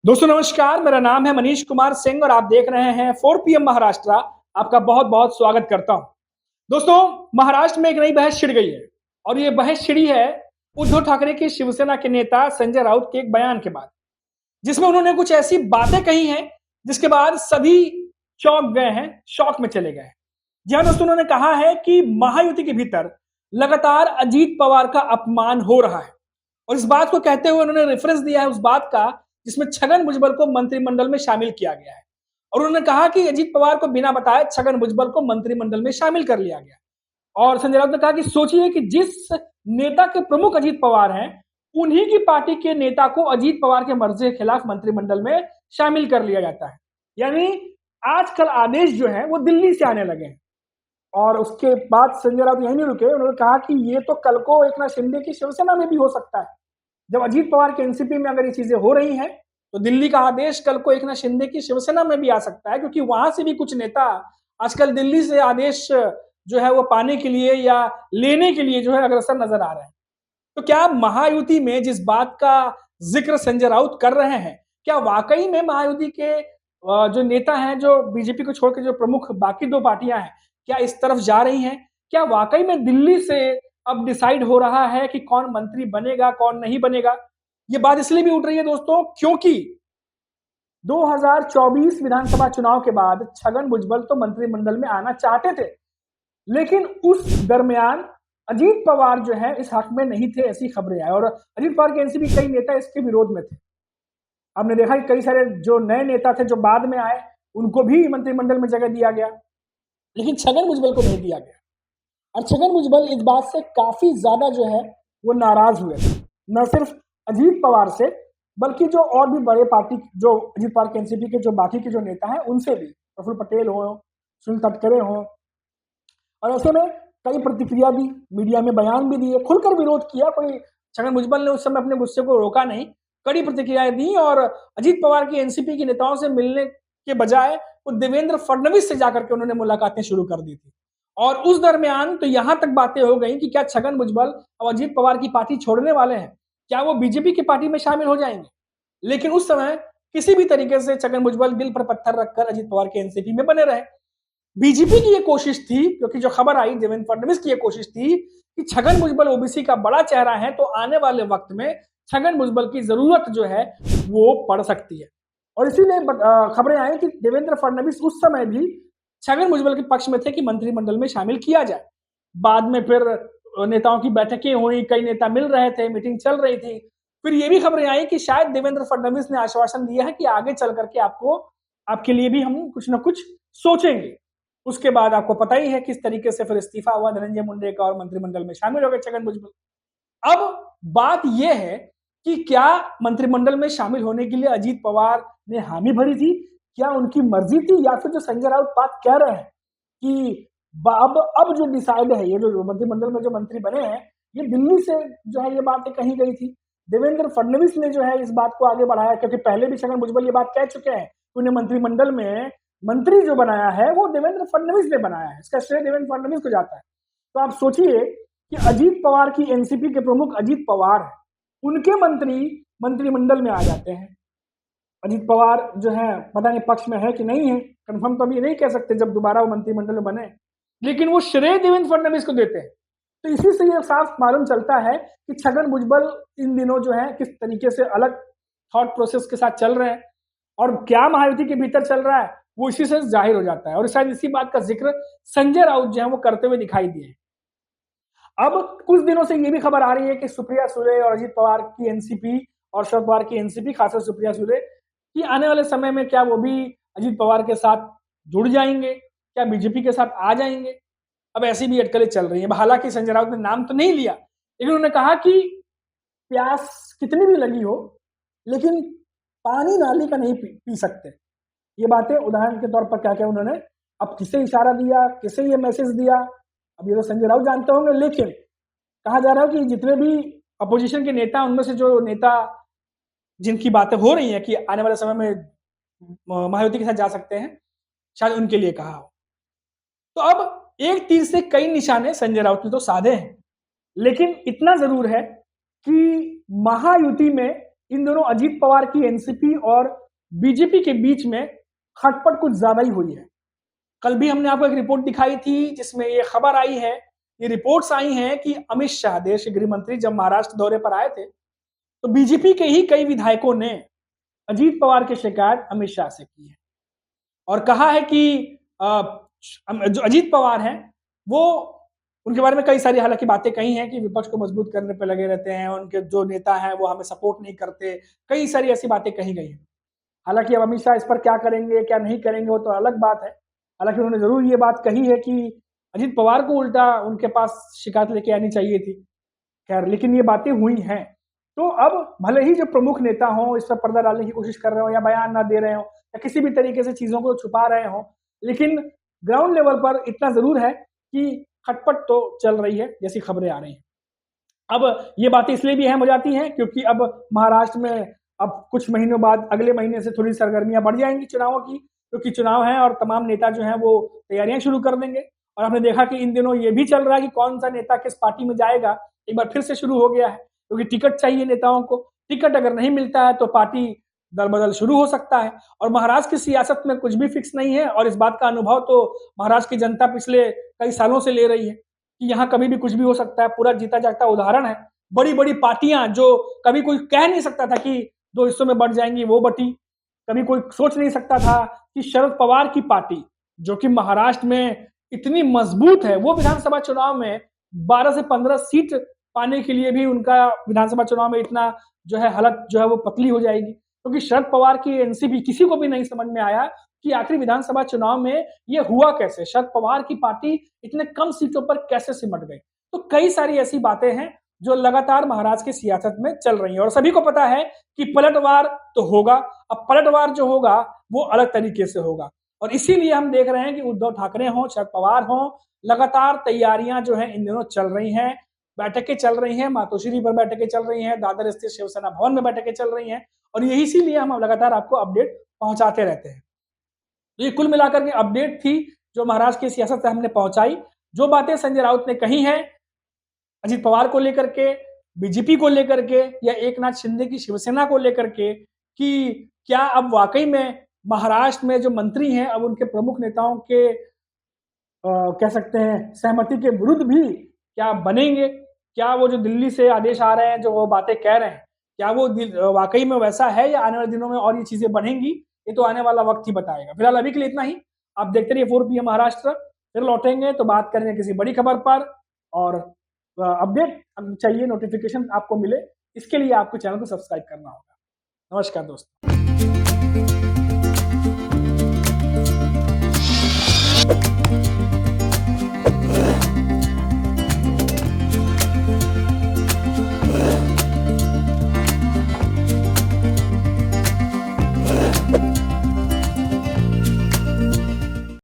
दोस्तों नमस्कार, मेरा नाम है मनीष कुमार सिंह और आप देख रहे हैं 4 PM महाराष्ट्र। आपका बहुत-बहुत स्वागत करता हूं। दोस्तों, महाराष्ट्र में एक नई बहस छिड़ गई है और ये बहस छिड़ी है उद्धव ठाकरे के शिवसेना के नेता संजय राउत के एक बयान के बाद, जिसमें उन्होंने कुछ ऐसी बातें कही हैं, जिसके बाद सभी चौंक गए हैं, शॉक में चले गए हैं। जी हाँ दोस्तों, उन्होंने कहा है कि महायुति के भीतर लगातार अजीत पवार का अपमान हो रहा है और इस बात को कहते हुए उन्होंने रेफरेंस दिया है उस बात का जिसमें छगन भुजबल को मंत्रिमंडल में शामिल किया गया है और उन्होंने कहा कि अजीत पवार को बिना बताए छगन भुजबल को मंत्रिमंडल में शामिल कर लिया गया। और संजय राउत ने कहा कि सोचिए कि जिस नेता के प्रमुख अजीत पवार हैं, उन्हीं की पार्टी के नेता को अजीत पवार के मर्जी के खिलाफ मंत्रिमंडल में शामिल कर लिया जाता है। यानी आजकल आदेश जो है वो दिल्ली से आने लगे हैं। और उसके बाद संजय राउत यहीं नहीं रुके, उन्होंने कहा कि ये तो कल को एकनाथ शिंदे की शिवसेना में भी हो सकता है। जब अजीत पवार के एनसीपी में अगर ये चीजें हो रही हैं, तो दिल्ली का आदेश कल को एकनाथ शिंदे की शिवसेना में भी आ सकता है, क्योंकि वहां से भी कुछ नेता आजकल दिल्ली से आदेश जो है वो पाने के लिए या लेने के लिए जो है अग्रसर नजर आ रहे हैं। तो क्या महायुति में जिस बात का जिक्र संजय राउत कर रहे हैं, क्या वाकई में महायुति के जो नेता हैं, जो बीजेपी को छोड़कर जो प्रमुख बाकी दो पार्टियां हैं, क्या इस तरफ जा रही हैं? क्या वाकई में दिल्ली से अब डिसाइड हो रहा है कि कौन मंत्री बनेगा, कौन नहीं बनेगा? ये बात इसलिए भी उठ रही है दोस्तों, क्योंकि 2024 विधानसभा चुनाव के बाद छगन भुजबल तो मंत्रिमंडल में आना चाहते थे, लेकिन उस दरमियान अजीत पवार जो है इस हक में नहीं थे, ऐसी खबरें आई और अजीत पवार के एनसीपी कई नेता इसके विरोध में थे। आपने देखा कि कई सारे जो नए नेता थे जो बाद में आए, उनको भी मंत्रिमंडल में जगह दिया गया, लेकिन छगन भुजबल को नहीं दिया गया। और छगन भुजबल इस बात से काफी ज्यादा जो है वो नाराज हुए, न सिर्फ अजीत पवार से बल्कि जो और भी बड़े पार्टी जो अजीत पवार के एनसीपी के जो बाकी के जो नेता हैं उनसे भी, प्रफुल्ल पटेल हो, सुनील तटकरे हो। और ऐसे में कई प्रतिक्रिया दी, मीडिया में बयान भी दिए, खुलकर विरोध किया। कोई छगन भुजबल ने उस समय अपने गुस्से को रोका नहीं, कड़ी प्रतिक्रियाएं दी और अजीत पवार की एनसीपी के नेताओं से मिलने के बजाय वो देवेंद्र फडणवीस से जाकर के उन्होंने मुलाकातें शुरू कर दी थी। और उस दरमियान तो यहां तक बातें हो गई कि क्या छगन भुजबल और अजीत पवार की पार्टी छोड़ने वाले हैं, क्या वो बीजेपी की पार्टी में शामिल हो जाएंगे। लेकिन उस समय किसी भी तरीके से छगन भुजबल दिल पर पत्थर रखकर अजीत पवार के एनसीपी में बने रहे। बीजेपी की ये कोशिश थी, क्योंकि जो खबर आई देवेंद्र फडणवीस की ये कोशिश थी कि छगन भुजबल ओबीसी का बड़ा चेहरा है, तो आने वाले वक्त में छगन भुजबल की जरूरत जो है वो पड़ सकती है। और इसीलिए खबरें आई कि देवेंद्र फडणवीस उस समय भी छगन भुजबल के पक्ष में थे कि मंत्रिमंडल में शामिल किया जाए। बाद में फिर नेताओं की बैठकें हुई, कई नेता मिल रहे थे, मीटिंग चल रही थी। फिर ये भी खबरें आई कि शायद देवेंद्र फडणवीस ने आश्वासन दिया है कि आगे चल करके आपके लिए भी हम कुछ ना कुछ सोचेंगे। उसके बाद आपको पता ही है किस तरीके से फिर इस्तीफा हुआ धनंजय मुंडे का और मंत्रिमंडल में शामिल हो गए छगन भुजबल। अब बात यह है कि क्या मंत्रिमंडल में शामिल होने के लिए अजीत पवार ने हामी भरी थी, क्या उनकी मर्जी थी, या फिर जो संजय राउत बात कह रहे हैं कि अब जो डिसाइड है, ये जो मंत्रिमंडल में जो मंत्री बने हैं, ये दिल्ली से जो है ये बातें कही गई थी। देवेंद्र फडणवीस ने जो है इस बात को आगे बढ़ाया, क्योंकि पहले भी छगन भुजबल ये बात कह चुके हैं कि उन्हें मंत्रिमंडल में मंत्री जो बनाया है वो देवेंद्र फडणवीस ने बनाया है, इसका श्रेय देवेंद्र फडणवीस को जाता है। तो आप सोचिए कि अजीत पवार की एनसीपी के प्रमुख अजीत पवार है, उनके मंत्री मंत्रिमंडल में आ जाते हैं। अजीत पवार जो है पता नहीं पक्ष में है कि नहीं है, कंफर्म तो अभी नहीं कह सकते जब दोबारा वो मंत्रिमंडल में बने, लेकिन वो श्रेय देवेंद्र फडणवीस को देते हैं। तो इसी से ये साफ मालूम चलता है कि छगन भुजबल इन दिनों जो है किस तरीके से अलग थॉट प्रोसेस के साथ चल रहे हैं और क्या महायुति के भीतर चल रहा है वो इसी से जाहिर हो जाता है। और शायद इसी बात का जिक्र संजय राउत जो है वो करते हुए दिखाई दिए। अब कुछ दिनों से ये भी खबर आ रही है कि सुप्रिया सुले और अजीत पवार की एनसीपी और शरद पवार की एनसीपी, खासकर सुप्रिया सुले, कि आने वाले समय में क्या वो भी अजीत पवार के साथ जुड़ जाएंगे, क्या बीजेपी के साथ आ जाएंगे। अब ऐसी भी अटकलें चल रही हैं। हालांकि संजय राउत ने नाम तो नहीं लिया, लेकिन उन्होंने कहा कि प्यास कितनी भी लगी हो लेकिन पानी नाली का नहीं पी सकते। ये बातें उदाहरण के तौर पर क्या क्या उन्होंने अब किसे इशारा दिया, किसे ये मैसेज दिया, अब ये तो संजय राउत जानते होंगे। लेकिन कहा जा रहा है कि जितने भी अपोजिशन के नेता, उनमें से जो नेता जिनकी बातें हो रही हैं कि आने वाले समय में महायुति के साथ जा सकते हैं, शायद उनके लिए कहा हो। तो अब एक तीर से कई निशाने संजय राउत ने तो साधे हैं, लेकिन इतना जरूर है कि महायुति में इन दोनों अजीत पवार की एनसीपी और बीजेपी के बीच में खटपट कुछ ज्यादा ही हुई है। कल भी हमने आपको एक रिपोर्ट दिखाई थी जिसमें ये खबर आई है, ये रिपोर्ट्स आई हैं कि अमित शाह, देश के गृह मंत्री, जब महाराष्ट्र दौरे पर आए थे तो बीजेपी के ही कई विधायकों ने अजीत पवार की शिकायत अमित शाह से की है और कहा है कि जो अजीत पवार हैं वो उनके बारे में कई सारी हालांकि बातें कही हैं कि विपक्ष को मजबूत करने पे लगे रहते हैं, उनके जो नेता हैं वो हमें सपोर्ट नहीं करते, कई सारी ऐसी बातें कही गई हैं। हालांकि अब अमित शाह इस पर क्या करेंगे क्या नहीं करेंगे वो तो अलग बात है। हालांकि उन्होंने जरूर ये बात कही है कि अजीत पवार को उल्टा उनके पास शिकायत लेके आनी चाहिए थी। खैर, लेकिन ये बातें हुई हैं। तो अब भले ही जो प्रमुख नेता हों इस पर पर्दा डालने की कोशिश कर रहे हो या बयान ना दे रहे हो या किसी भी तरीके से चीजों को छुपा रहे हो, लेकिन ग्राउंड लेवल पर इतना जरूर है कि खटपट तो चल रही है जैसी खबरें आ रही हैं। अब ये बातें इसलिए भी अहम हो जाती हैं क्योंकि अब महाराष्ट्र में अब कुछ महीनों बाद अगले महीने से थोड़ी सरगर्मियां बढ़ जाएंगी चुनावों की, क्योंकि चुनाव है और तमाम नेता जो हैं वो तैयारियां शुरू कर देंगे। और आपने देखा कि इन दिनों ये भी चल रहा है कि कौन सा नेता किस पार्टी में जाएगा, एक बार फिर से शुरू हो गया है, क्योंकि टिकट चाहिए नेताओं को। टिकट अगर नहीं मिलता है तो पार्टी दल बदल शुरू हो सकता है। और महाराष्ट्र की सियासत में कुछ भी फिक्स नहीं है और इस बात का अनुभव तो महाराष्ट्र की जनता पिछले कई सालों से ले रही है कि यहाँ कभी भी कुछ भी हो सकता है। पूरा जीता जागता उदाहरण है। बड़ी बड़ी पार्टियां जो कभी कोई कह नहीं सकता था कि दो हिस्सों में बढ़ जाएंगी, वो बटी। कभी कोई सोच नहीं सकता था कि शरद पवार की पार्टी, जो कि महाराष्ट्र में इतनी मजबूत है, वो विधानसभा चुनाव में 12 से 15 सीट पाने के लिए भी उनका विधानसभा चुनाव में इतना जो है हालत जो है वो पतली हो जाएगी। क्योंकि शरद पवार की एनसीपी किसी को भी नहीं समझ में आया कि आखिर विधानसभा चुनाव में ये हुआ कैसे, शरद पवार की पार्टी इतने कम सीटों पर कैसे सिमट गई। तो कई सारी ऐसी बातें हैं जो लगातार महाराष्ट्र की सियासत में चल रही है और सभी को पता है कि पलटवार तो होगा। अब पलटवार जो होगा वो अलग तरीके से होगा और इसीलिए हम देख रहे हैं कि उद्धव ठाकरे हों, शरद पवार हों, लगातार तैयारियां जो हैं इन दिनों चल रही हैं। बैठकें चल रही हैं, मातोश्री पर बैठकें चल रही हैं, दादर स्थित शिवसेना भवन में बैठकें चल रही हैं और यही इसीलिए हम लगातार आपको अपडेट पहुंचाते रहते हैं। तो ये कुल मिलाकर के अपडेट थी जो महाराष्ट्र की सियासत से हमने पहुंचाई। जो बातें संजय राउत ने कही हैं अजीत पवार को लेकर के, बीजेपी को लेकर के या एकनाथ शिंदे की शिवसेना को लेकर के, कि क्या अब वाकई में महाराष्ट्र में जो मंत्री हैं अब उनके प्रमुख नेताओं के कह सकते हैं सहमति के विरुद्ध भी क्या बनेंगे, क्या वो जो दिल्ली से आदेश आ रहे हैं, जो वो बातें कह रहे हैं, क्या वो वाकई में वैसा है या आने वाले दिनों में और ये चीजें बढ़ेंगी, ये तो आने वाला वक्त ही बताएगा। फिलहाल अभी के लिए इतना ही। आप देखते रहिए 4 PM महाराष्ट्र। फिर लौटेंगे तो बात करेंगे किसी बड़ी खबर पर और अपडेट चाहिए, नोटिफिकेशन आपको मिले, इसके लिए आपको चैनल को सब्सक्राइब करना होगा। नमस्कार दोस्तों।